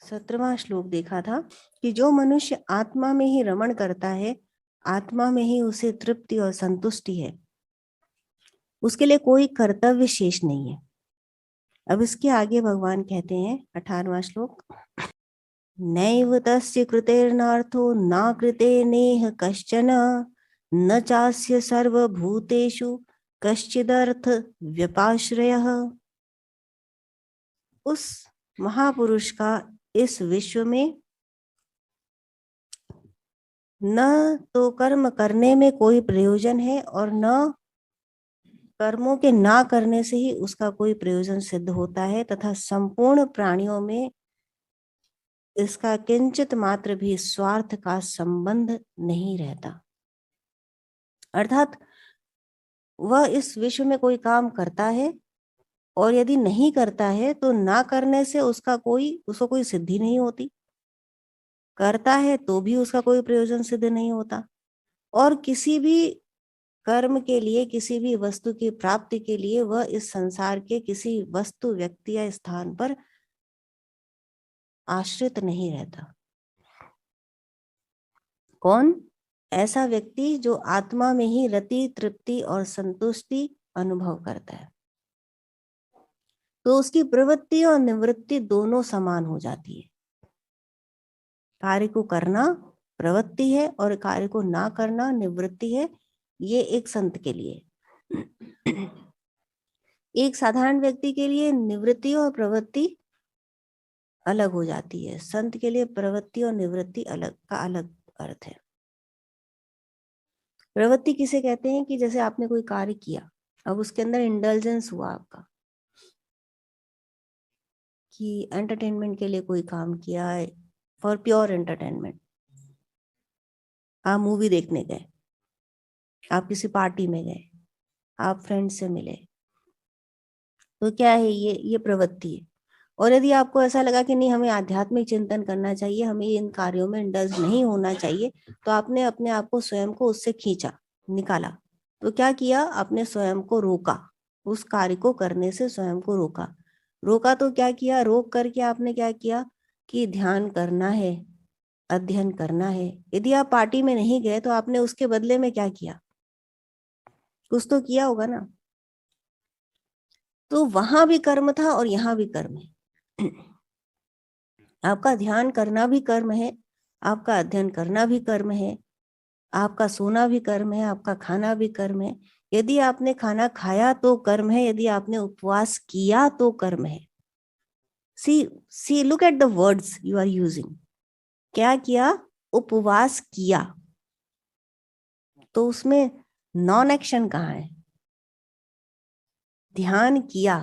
17वां श्लोक देखा था कि जो मनुष्य आत्मा में ही रमण करता है, आत्मा में ही उसे तृप्ति और संतुष्टि है, उसके लिए कोई कर्तव्य शेष नहीं है। अब इसके आगे भगवान कहते हैं 18वां श्लोक, नैव तस्य कृतेर्नार्थो न कृते नेह कश्चन न चास्य सर्वभूतेषु कश्चिदर्थ व्यपाश्रयः। उस महापुरुष का इस विश्व में न तो कर्म करने में कोई प्रयोजन है और न कर्मों के ना करने से ही उसका कोई प्रयोजन सिद्ध होता है, तथा संपूर्ण प्राणियों में इसका किंचित मात्र भी स्वार्थ का संबंध नहीं रहता। अर्थात वह इस विश्व में कोई काम करता है और यदि नहीं करता है तो ना करने से उसको कोई सिद्धि नहीं होती, करता है तो भी उसका कोई प्रयोजन सिद्ध नहीं होता। और किसी भी कर्म के लिए, किसी भी वस्तु की प्राप्ति के लिए वह इस संसार के किसी वस्तु, व्यक्ति या स्थान पर आश्रित नहीं रहता। कौन? ऐसा व्यक्ति जो आत्मा में ही रति, तृप्ति और संतुष्टि अनुभव करता है, तो उसकी प्रवृत्ति और निवृत्ति दोनों समान हो जाती है। कार्य को करना प्रवृत्ति है और कार्य को ना करना निवृत्ति है। ये एक संत के लिए। एक साधारण व्यक्ति के लिए निवृत्ति और प्रवृत्ति अलग हो जाती है। संत के लिए प्रवृत्ति और निवृत्ति अलग का अलग अर्थ है। प्रवृत्ति किसे कहते हैं कि जैसे आपने कोई कार्य किया, अब उसके अंदर इंडल्जेंस हुआ आपका, कि एंटरटेनमेंट के लिए कोई काम किया है, फॉर प्योर एंटरटेनमेंट। आप मूवी देखने गए, आप किसी पार्टी में गए, आप फ्रेंड से मिले, तो क्या है ये प्रवृत्ति है। और यदि आपको ऐसा लगा कि नहीं, हमें आध्यात्मिक चिंतन करना चाहिए, हमें इन कार्यों में इंडल्ज नहीं होना चाहिए, तो आपने अपने आप को, स्वयं को उससे खींचा, निकाला। तो क्या किया? आपने स्वयं को रोका, उस कार्य को करने से स्वयं को रोका। रोका तो क्या किया? रोक करके आपने क्या किया कि ध्यान करना है, अध्ययन करना है। यदि आप पार्टी में नहीं गए तो आपने उसके बदले में क्या किया? कुछ तो किया होगा ना। तो वहां भी कर्म था और यहाँ भी कर्म है। आपका ध्यान करना भी कर्म है, आपका अध्ययन करना भी कर्म है, आपका सोना भी कर्म है, आपका खाना भी कर्म है। यदि आपने खाना खाया तो कर्म है, यदि आपने उपवास किया तो कर्म है। See look at the words you are using. क्या किया? उपवास किया, तो उसमें नॉन एक्शन कहाँ है? ध्यान किया,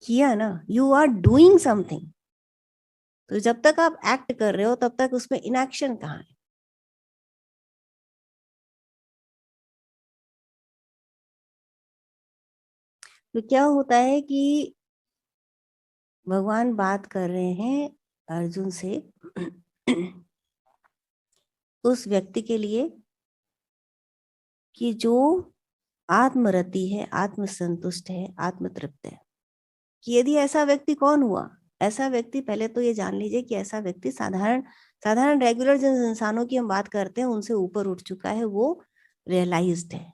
किया ना, यू आर डूइंग समथिंग। तो जब तक आप एक्ट कर रहे हो तब तक उसमें इनएक्शन कहाँ है? तो क्या होता है कि भगवान बात कर रहे हैं अर्जुन से उस व्यक्ति के लिए कि जो आत्मरति है, आत्मसंतुष्ट है, आत्मतृप्त है। कि यदि ऐसा व्यक्ति कौन हुआ? ऐसा व्यक्ति, पहले तो ये जान लीजिए कि ऐसा व्यक्ति साधारण साधारण रेगुलर जिन इंसानों की हम बात करते हैं उनसे ऊपर उठ चुका है। वो रियलाइज्ड है।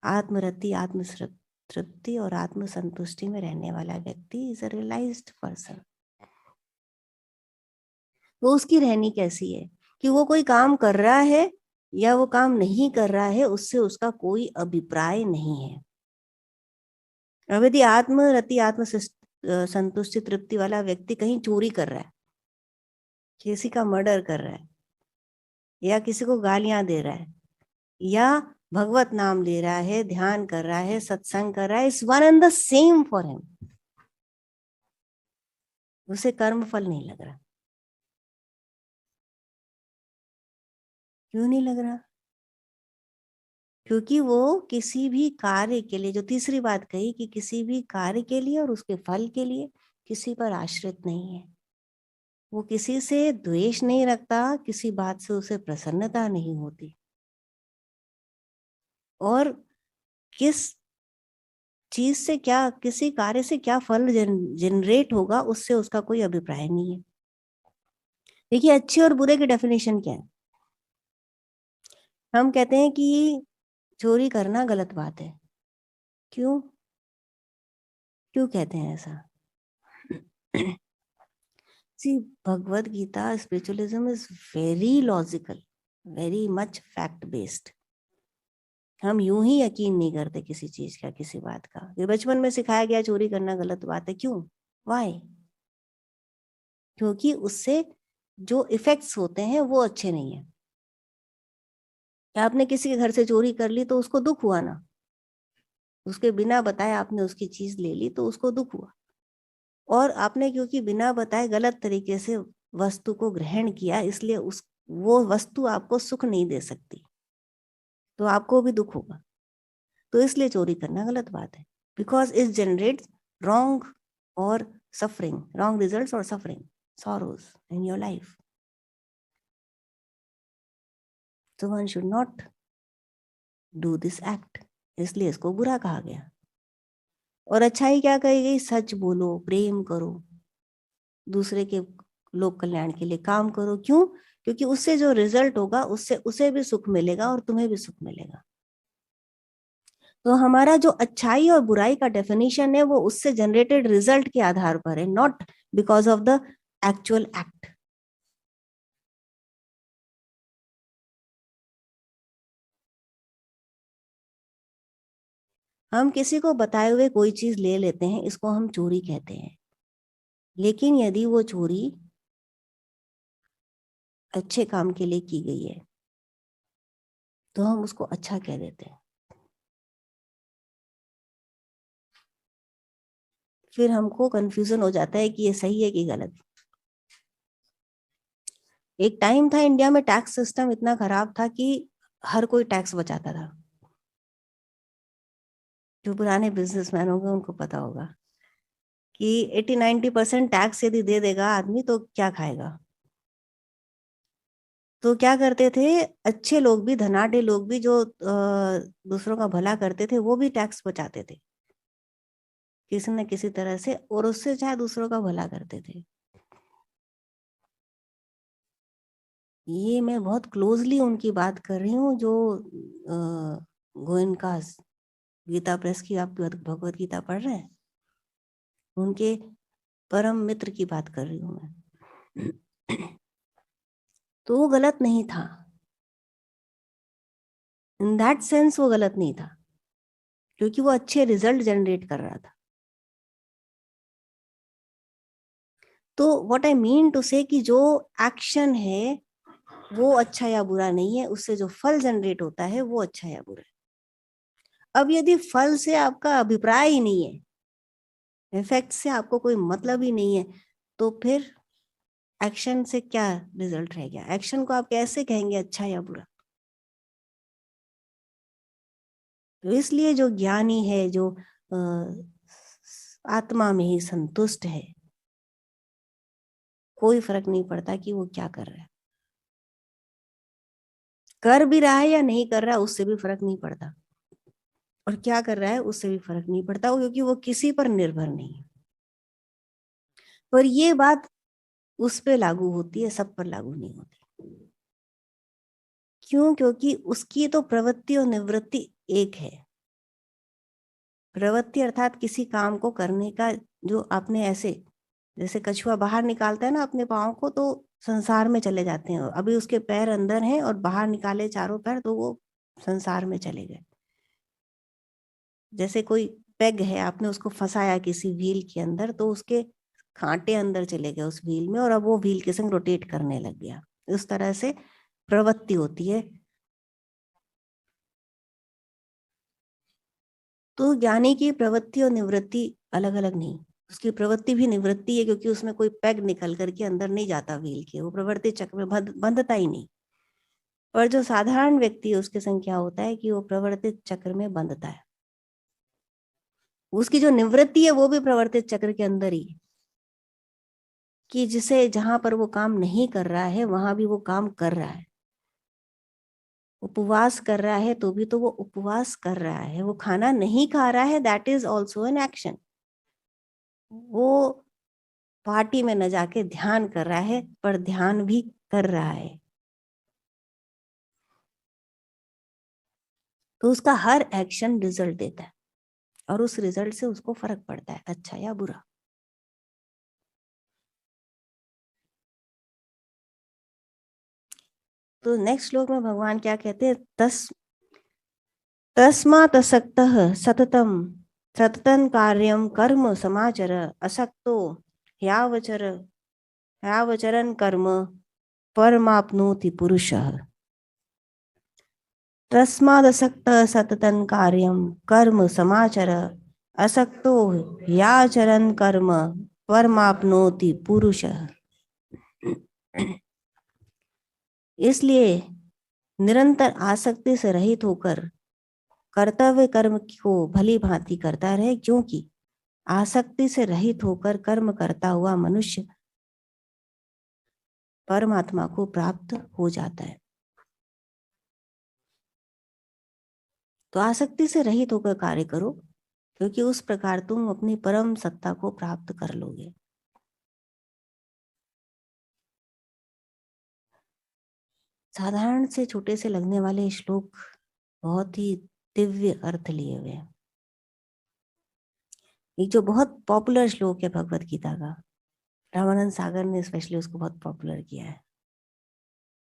आत्मरति, आत्मतृप्ति और आत्मसंतुष्टि में रहने वाला व्यक्ति इज अ रियलाइज्ड पर्सन। वो उसकी रहनी कैसी है कि वो कोई काम कर रहा है या वो काम नहीं कर रहा है, उससे उसका कोई अभिप्राय नहीं है। अब यदि आत्मरति, आत्म संतुष्टि, तृप्ति वाला व्यक्ति कहीं चोरी कर रहा है, किसी का मर्डर कर रहा है, या किसी को गालियां दे रहा है, या भगवत नाम ले रहा है, ध्यान कर रहा है, सत्संग कर रहा है, it's one and the same for him. उसे कर्म फल नहीं लग रहा। क्यों नहीं लग रहा? क्योंकि वो किसी भी कार्य के लिए, जो तीसरी बात कही कि किसी भी कार्य के लिए और उसके फल के लिए किसी पर आश्रित नहीं है। वो किसी से द्वेष नहीं रखता, किसी बात से उसे प्रसन्नता नहीं होती। और किस चीज से क्या, किसी कार्य से क्या फल जनरेट होगा, उससे उसका कोई अभिप्राय नहीं है। देखिए, अच्छे और बुरे की डेफिनेशन क्या है। हम कहते हैं कि चोरी करना गलत बात है। क्यों? क्यों कहते हैं ऐसा? See, Bhagavad Gita, spiritualism is very logical, very much fact based. हम यूं ही यकीन नहीं करते किसी चीज का, किसी बात का। ये बचपन में सिखाया गया चोरी करना गलत बात है, क्यों? वाई? क्योंकि उससे जो इफेक्ट्स होते हैं वो अच्छे नहीं है। आपने किसी के घर से चोरी कर ली तो उसको दुख हुआ ना, उसके बिना बताए आपने उसकी चीज ले ली तो उसको दुख हुआ। और आपने क्योंकि बिना बताए गलत तरीके से वस्तु को ग्रहण किया, इसलिए उस वो वस्तु आपको सुख नहीं दे सकती, तो आपको भी दुख होगा। तो इसलिए चोरी करना गलत बात है, बिकॉज इट जनरेट्स रॉन्ग और सफरिंग, रॉन्ग रिजल्ट्स और suffering, sorrows in your life. So one should not do this act. इसलिए इसको बुरा कहा गया। और अच्छाई क्या कही गई? सच बोलो, प्रेम करो, दूसरे के लोक कल्याण के लिए काम करो। क्यों? क्योंकि उससे जो रिजल्ट होगा, उससे उसे भी सुख मिलेगा और तुम्हें भी सुख मिलेगा। तो हमारा जो अच्छाई और बुराई का डेफिनेशन है वो उससे जनरेटेड रिजल्ट के आधार पर है, not because of the actual act. हम किसी को बताए हुए कोई चीज ले लेते हैं, इसको हम चोरी कहते हैं। लेकिन यदि वो चोरी अच्छे काम के लिए की गई है तो हम उसको अच्छा कह देते हैं। फिर हमको कंफ्यूजन हो जाता है कि ये सही है कि गलत। एक टाइम था इंडिया में टैक्स सिस्टम इतना खराब था कि हर कोई टैक्स बचाता था। जो पुराने बिजनेसमैन होंगे उनको पता होगा कि 80-90% टैक्स यदि दे देगा आदमी तो क्या खाएगा। तो क्या करते थे, अच्छे लोग भी, धनाढ्य लोग भी, जो दूसरों का भला करते थे, वो भी टैक्स बचाते थे किसी न किसी तरह से, और उससे चाहे दूसरों का भला करते थे। ये मैं बहुत क्लोजली उनकी बात कर रही हूँ जो गोयनकास, गीता प्रेस की आप भगवत गीता पढ़ रहे हैं, उनके परम मित्र की बात कर रही हूँ मैं। तो वो गलत नहीं था, इन दैट सेंस वो गलत नहीं था, क्योंकि वो अच्छे रिजल्ट जनरेट कर रहा था। तो व्हाट आई मीन टू से कि जो एक्शन है वो अच्छा या बुरा नहीं है, उससे जो फल जनरेट होता है वो अच्छा या बुरा है। अब यदि फल से आपका अभिप्राय ही नहीं है, इफेक्ट से आपको कोई मतलब ही नहीं है, तो फिर एक्शन से क्या रिजल्ट रह गया? एक्शन को आप कैसे कहेंगे अच्छा या बुरा? तो इसलिए जो ज्ञानी है, जो आत्मा में ही संतुष्ट है, कोई फर्क नहीं पड़ता कि वो क्या कर रहा है, कर भी रहा है या नहीं कर रहा है उससे भी फर्क नहीं पड़ता, और क्या कर रहा है उससे भी फर्क नहीं पड़ता, क्योंकि वो किसी पर निर्भर नहीं है। पर ये बात उस पे लागू होती है, सब पर लागू नहीं होती। क्यों? क्योंकि उसकी तो प्रवृत्ति और निवृत्ति एक है। प्रवृत्ति अर्थात किसी काम को करने का, जो आपने ऐसे, जैसे कछुआ बाहर निकालता है ना अपने पाँव को, तो संसार में चले जाते हैं। अभी उसके पैर अंदर हैं और बाहर निकाले चारों पैर तो वो संसार में चले गए। जैसे कोई पेग है, आपने उसको फंसाया किसी व्हील के अंदर, तो उसके कांटे अंदर चले गए उस व्हील में, और अब वो व्हील के संग रोटेट करने लग गया। उस तरह से प्रवृत्ति होती है। तो ज्ञानी की प्रवृत्ति और निवृत्ति अलग अलग नहीं। उसकी प्रवृत्ति भी निवृत्ति है, क्योंकि उसमें कोई पैग निकल करके अंदर नहीं जाता व्हील के, वो प्रवृत्ति चक्र में बंधता ही नहीं। पर जो साधारण व्यक्ति है उसके संग क्या होता है कि वो प्रवर्तित चक्र में बंधता है। उसकी जो निवृत्ति है वो भी प्रवर्तित चक्र के अंदर ही है, कि जिसे, जहां पर वो काम नहीं कर रहा है वहां भी वो काम कर रहा है। उपवास कर रहा है तो भी तो वो उपवास कर रहा है, वो खाना नहीं खा रहा है, that is also an action. वो पार्टी में न जाके ध्यान कर रहा है, पर ध्यान भी कर रहा है। तो उसका हर एक्शन रिजल्ट देता है, और उस रिजल्ट से उसको फर्क पड़ता है, अच्छा या बुरा। तो नेक्स्ट श्लोक में भगवान क्या कहते हैं, तस्मात्सक्तः सततम सततं कार्यं कर्म समाचर असक्तो ह्यावचरन् कर्म परमाप्नोति पुरुषः। तस्मादसक्तः सततं कार्यं कर्म समाचर असक्तो ह्याचरन् कर्म परमाप्नोति पुरुषः। इसलिए निरंतर आसक्ति से रहित होकर कर्तव्य कर्म को भली भांति करता रहे, क्योंकि आसक्ति से रहित होकर कर्म करता हुआ मनुष्य परमात्मा को प्राप्त हो जाता है। तो आसक्ति से रहित होकर कार्य करो, क्योंकि उस प्रकार तुम अपनी परम सत्ता को प्राप्त कर लोगे। साधारण से छोटे से लगने वाले श्लोक बहुत ही दिव्य अर्थ लिए हुए हैं। एक जो बहुत पॉपुलर श्लोक है भगवत गीता का, रामानंद सागर ने स्पेशली उसको बहुत पॉपुलर किया है।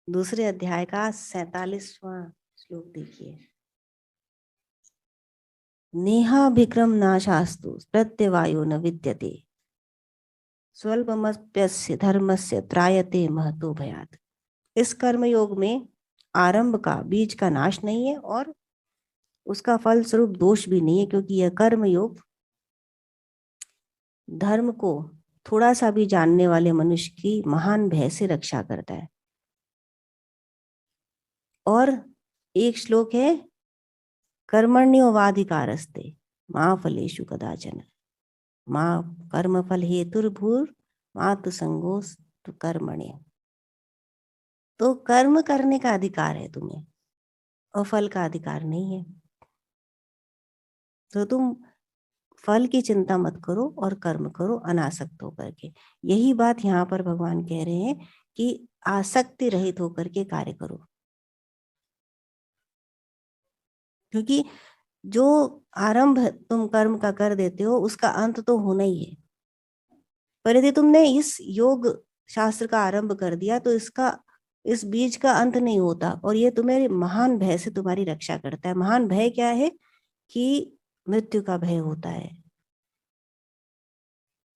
दूसरे अध्याय का 47वां श्लोक देखिए। नेहाभिक्रम नाशास्तु प्रत्यवायो न विद्यते स्वल्पमप्यस्य धर्मस्य त्रायते महतो भयात्। इस कर्म योग में आरंभ का, बीज का नाश नहीं है, और उसका फल स्वरूप दोष भी नहीं है, क्योंकि यह कर्म योग धर्म को थोड़ा सा भी जानने वाले मनुष्य की महान भय से रक्षा करता है। और एक श्लोक है, कर्मण्योवाधिकारस्ते मां फलेषु कदाचन मां कर्म फल हेतुर्भूर मातु संगोस्तु कर्मण्य। तो कर्म करने का अधिकार है तुम्हें, और फल का अधिकार नहीं है। तो तुम फल की चिंता मत करो और कर्म करो अनासक्त होकर के। यही बात यहाँ पर भगवान कह रहे हैं कि आसक्ति रहित होकर के कार्य करो, क्योंकि जो आरंभ तुम कर्म का कर देते हो उसका अंत तो होना ही है। पर यदि तुमने इस योग शास्त्र का आरंभ कर दिया तो इस बीज का अंत नहीं होता, और ये तुम्हें महान भय से तुम्हारी रक्षा करता है। महान भय क्या है कि मृत्यु का भय होता है,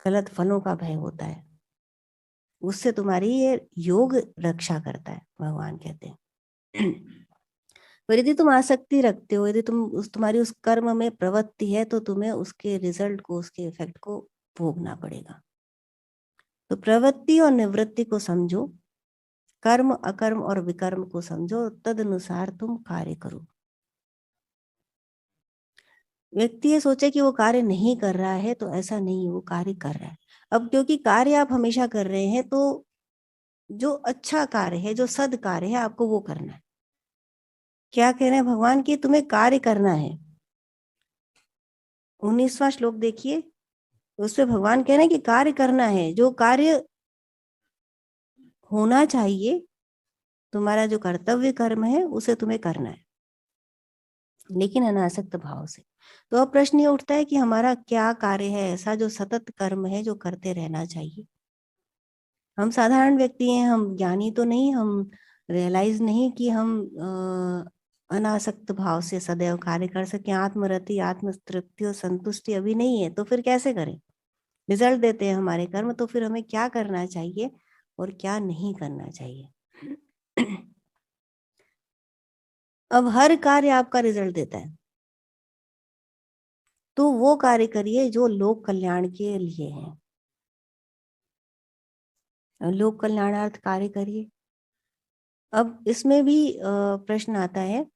गलत फलों का भय होता है, उससे तुम्हारी ये योग रक्षा करता है, भगवान कहते हैं। पर यदि तुम आसक्ति रखते हो, यदि तुम्हारी उस कर्म में प्रवृत्ति है, तो तुम्हें उसके रिजल्ट को, उसके इफेक्ट को भोगना पड़ेगा। तो प्रवृत्ति और निवृत्ति को समझो, कर्म अकर्म और विकर्म को समझो, तद अनुसार तुम कार्य करो। व्यक्ति ये सोचे कि वो कार्य नहीं कर रहा है, तो ऐसा नहीं, वो कार्य कर रहा है। अब क्योंकि कार्य आप हमेशा कर रहे हैं, तो जो अच्छा कार्य है, जो सद कार्य है, आपको वो करना है। क्या कह रहे हैं भगवान की, तुम्हें कार्य करना है। 19वां श्लोक देखिए, उसमें भगवान कह रहे हैं कि कार्य करना है, जो कार्य होना चाहिए, तुम्हारा जो कर्तव्य कर्म है उसे तुम्हें करना है, लेकिन अनासक्त भाव से। तो अब प्रश्न ये उठता है कि हमारा क्या कार्य है ऐसा जो सतत कर्म है, जो करते रहना चाहिए। हम साधारण व्यक्ति हैं, हम ज्ञानी तो नहीं, हम रियलाइज नहीं कि हम अनासक्त भाव से सदैव कार्य कर सके। आत्मरति, आत्मतृप्ति और संतुष्टि अभी नहीं है, तो फिर कैसे करें। रिजल्ट देते हैं हमारे कर्म, तो फिर हमें क्या करना चाहिए और क्या नहीं करना चाहिए। अब हर कार्य आपका रिजल्ट देता है, तो वो कार्य करिए जो लोक कल्याण के लिए है। लोक कल्याणार्थ कार्य करिए। अब इसमें भी प्रश्न आता है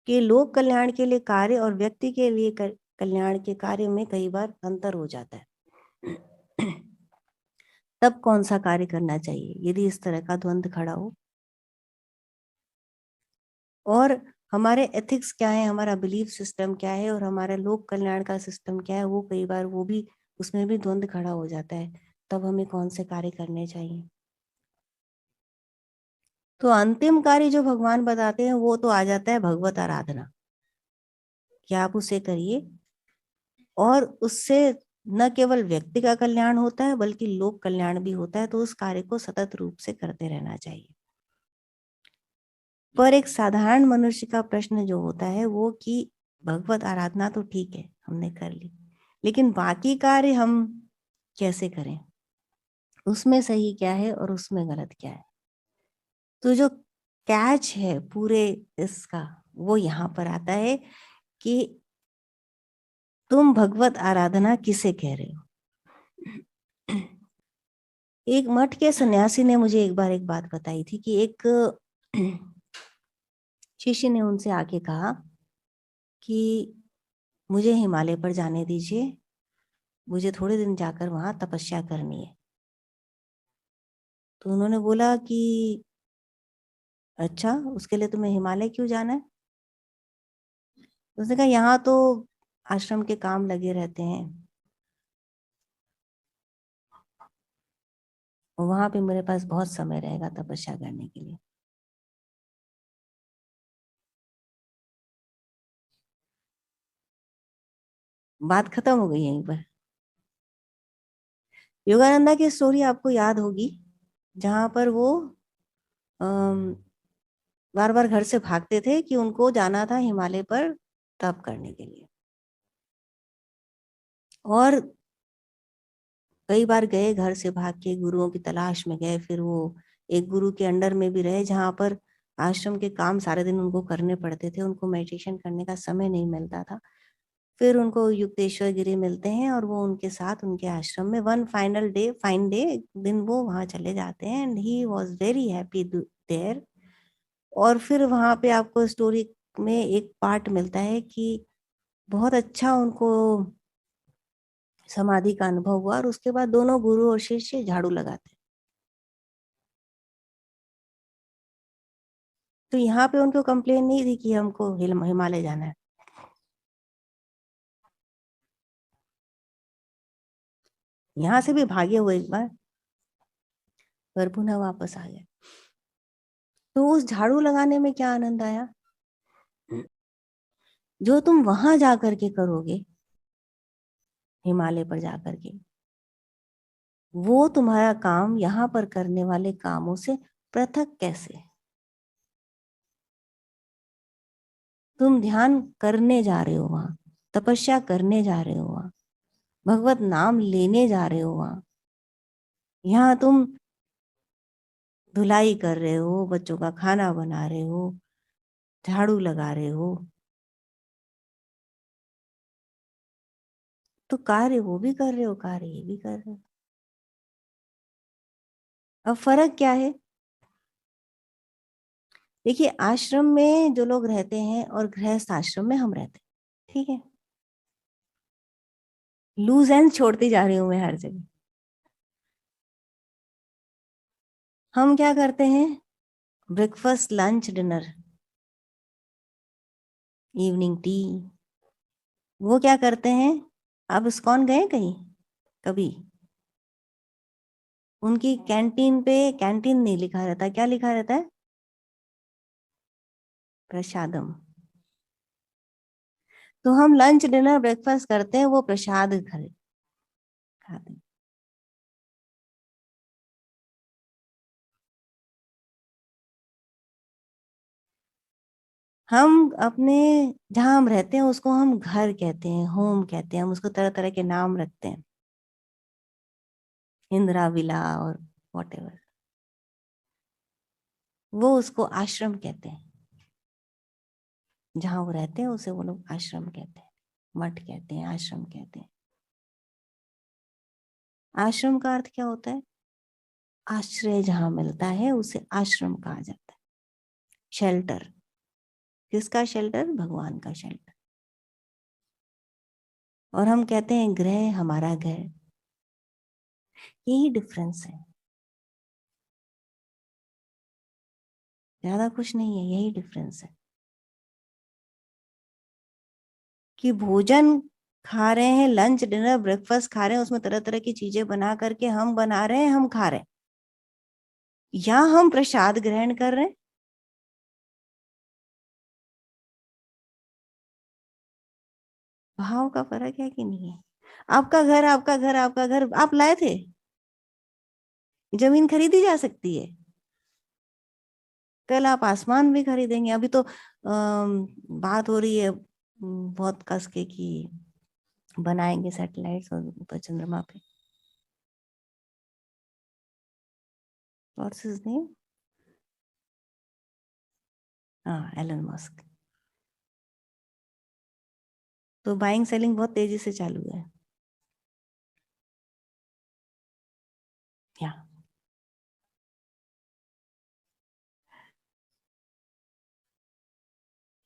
कि लोक कल्याण के लिए कार्य और व्यक्ति के लिए कल्याण के कार्य में कई बार अंतर हो जाता है। तब कौन सा कार्य करना चाहिए यदि इस तरह का द्वंद्व खड़ा हो। और हमारे एथिक्स क्या है, हमारा बिलीफ सिस्टम क्या है, और हमारा लोक कल्याण का सिस्टम क्या है, वो कई बार वो भी, उसमें भी द्वंद खड़ा हो जाता है। तब हमें कौन से कार्य करने चाहिए? तो अंतिम कार्य जो भगवान बताते हैं वो तो आ जाता है भगवत आराधना, कि आप उसे करिए, और उससे न केवल व्यक्ति का कल्याण होता है बल्कि लोक कल्याण भी होता है। तो उस कार्य को सतत रूप से करते रहना चाहिए। पर एक साधारण मनुष्य का प्रश्न जो होता है वो कि भगवत आराधना तो ठीक है, हमने कर ली, लेकिन बाकी कार्य हम कैसे करें, उसमें सही क्या है और उसमें गलत क्या है? तो जो कैच है पूरे इसका, वो यहाँ पर आता है कि तुम भगवत आराधना किसे कह रहे हो। एक मठ के सन्यासी ने मुझे एक बार एक बात बताई थी कि एक शिष्य ने उनसे आके कहा कि मुझे हिमालय पर जाने दीजिए, मुझे थोड़े दिन जाकर वहां तपस्या करनी है। तो उन्होंने बोला कि अच्छा, उसके लिए तुम्हें हिमालय क्यों जाना है? तो उसने कहा यहाँ तो आश्रम के काम लगे रहते हैं, और वहां पे मेरे पास बहुत समय रहेगा तपस्या करने के लिए। बात खत्म हो गई यहीं पर। योगानंदा की स्टोरी आपको याद होगी, जहां पर वो बार बार घर से भागते थे कि उनको जाना था हिमालय पर तप करने के लिए। और कई बार गए, घर से भाग के गुरुओं की तलाश में गए, फिर वो एक गुरु के अंडर में भी रहे, जहाँ पर आश्रम के काम सारे दिन उनको करने पड़ते थे, उनको मेडिटेशन करने का समय नहीं मिलता था। फिर उनको युक्तेश्वर गिरी मिलते हैं और वो उनके साथ उनके आश्रम में one final day, fine day, दिन वो वहां चले जाते हैं, and he was very happy there. और फिर वहां पे आपको स्टोरी में एक पार्ट मिलता है कि बहुत अच्छा उनको समाधि का अनुभव हुआ, और उसके बाद दोनों गुरु और शिष्य झाड़ू लगाते। तो यहाँ पे उनको कंप्लेन नहीं थी कि हमको हिमालय जाना है। यहाँ से भी भागे हुए एक बार, पर पुनः वापस आ गए। तो उस झाड़ू लगाने में क्या आनंद आया, जो तुम वहां जा करके करोगे, हिमालय पर जा करके, वो तुम्हारा काम यहाँ पर करने वाले कामों से पृथक कैसे? तुम ध्यान करने जा रहे हो वहां, तपस्या करने जा रहे हो वहां, भगवत नाम लेने जा रहे हो वहां। यहाँ तुम धुलाई कर रहे हो, बच्चों का खाना बना रहे हो, झाड़ू लगा रहे हो, तो कार्य वो भी कर रहे हो, कार्य ये भी कर रहे हो। अब फर्क क्या है? देखिए, आश्रम में जो लोग रहते हैं और गृहस्थ आश्रम में हम रहते हैं, ठीक है, लूज एंड छोड़ती जा रही हूं मैं हर जगह। हम क्या करते हैं, breakfast lunch dinner, evening tea, वो क्या करते हैं? आप इस्कॉन गए कहीं कभी? उनकी कैंटीन पे कैंटीन नहीं लिखा रहता, क्या लिखा रहता है? प्रसादम। तो हम लंच डिनर ब्रेकफास्ट करते हैं, वो प्रसाद खाते हैं। हम अपने, जहाँ हम रहते हैं उसको हम घर कहते हैं, होम कहते हैं, हम उसको तरह तरह के नाम रखते हैं, इंदिरा विला और वॉट एवर। वो उसको आश्रम कहते हैं, जहाँ वो रहते हैं उसे वो लोग आश्रम कहते हैं, मठ कहते हैं, आश्रम कहते हैं। आश्रम का अर्थ क्या होता है? आश्रय जहाँ मिलता है उसे आश्रम कहा जाता है। शेल्टर, किसका शेल्टर? भगवान का शेल्टर। और हम कहते हैं गृह हमारा घर, यही डिफरेंस है, ज्यादा कुछ नहीं है, यही डिफरेंस है। कि भोजन खा रहे हैं, लंच डिनर ब्रेकफास्ट खा रहे हैं, उसमें तरह तरह की चीजें बना करके हम बना रहे हैं, हम खा रहे हैं, या हम प्रसाद ग्रहण कर रहे हैं। भाव का फर्क है कि नहीं है? आपका घर, आपका घर, आपका घर आप लाए थे, जमीन खरीदी जा सकती है, कल आप आसमान भी खरीदेंगे। अभी तो बात हो रही है बहुत कस के कि बनाएंगे सैटेलाइट्स और ऊपर चंद्रमा पे। What's his name? हाँ, एलन मस्क। तो बाइंग सेलिंग बहुत तेजी से चालू है। या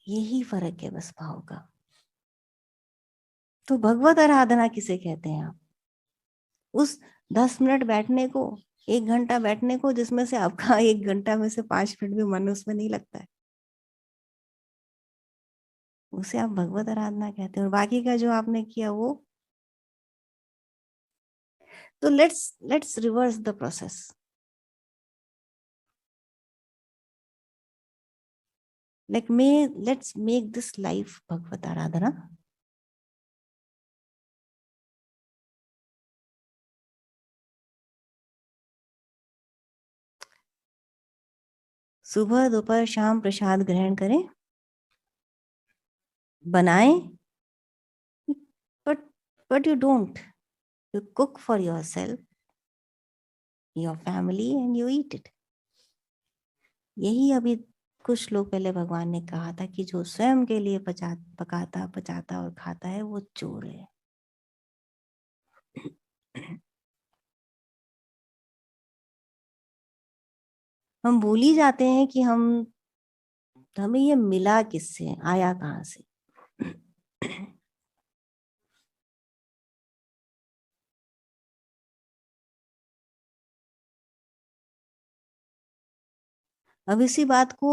यही फर्क है बस भाव का। तो भगवत आराधना किसे कहते हैं आप? उस 10 मिनट बैठने को, 1 घंटा बैठने को, जिसमें से आपका 1 घंटा में से 5 मिनट भी मन उसमें नहीं लगता है, उसे आप भगवत आराधना कहते हैं। और बाकी का जो आपने किया वो, तो let's let's reverse the process. Let's make this life भगवत आराधना। सुबह दोपहर शाम प्रसाद ग्रहण करें, बनाएं, but but you don't, you cook for yourself, your family, and you eat it. यही अभी कुछ लोग पहले भगवान ने कहा था कि जो स्वयं के लिए पकाता पचाता और खाता है वो चोर है। हम भूल ही जाते हैं कि हम, हमें ये मिला किससे, आया कहाँ से। अब इसी बात को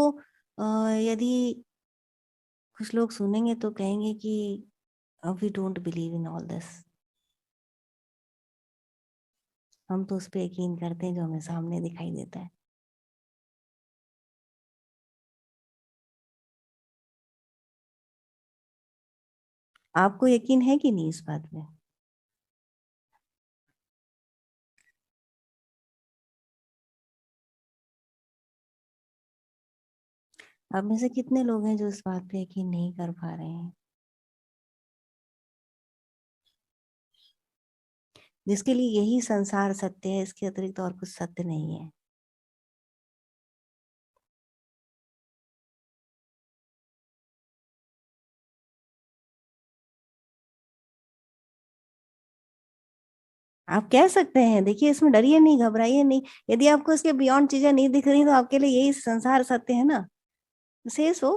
यदि कुछ लोग सुनेंगे तो कहेंगे कि we don't believe in all this. हम तो उस पर यकीन करते हैं जो हमें सामने दिखाई देता है। आपको यकीन है कि नहीं इस बात में? आप में से कितने लोग हैं जो इस बात पे यकीन नहीं कर पा रहे हैं? जिसके लिए यही संसार सत्य है, इसके अतिरिक्त और कुछ सत्य नहीं है। आप कह सकते हैं, देखिए इसमें डरिए नहीं, घबराइए नहीं। यदि आपको इसके बियॉन्ड चीजें नहीं दिख रही तो आपके लिए यही संसार सत्य है ना, से सो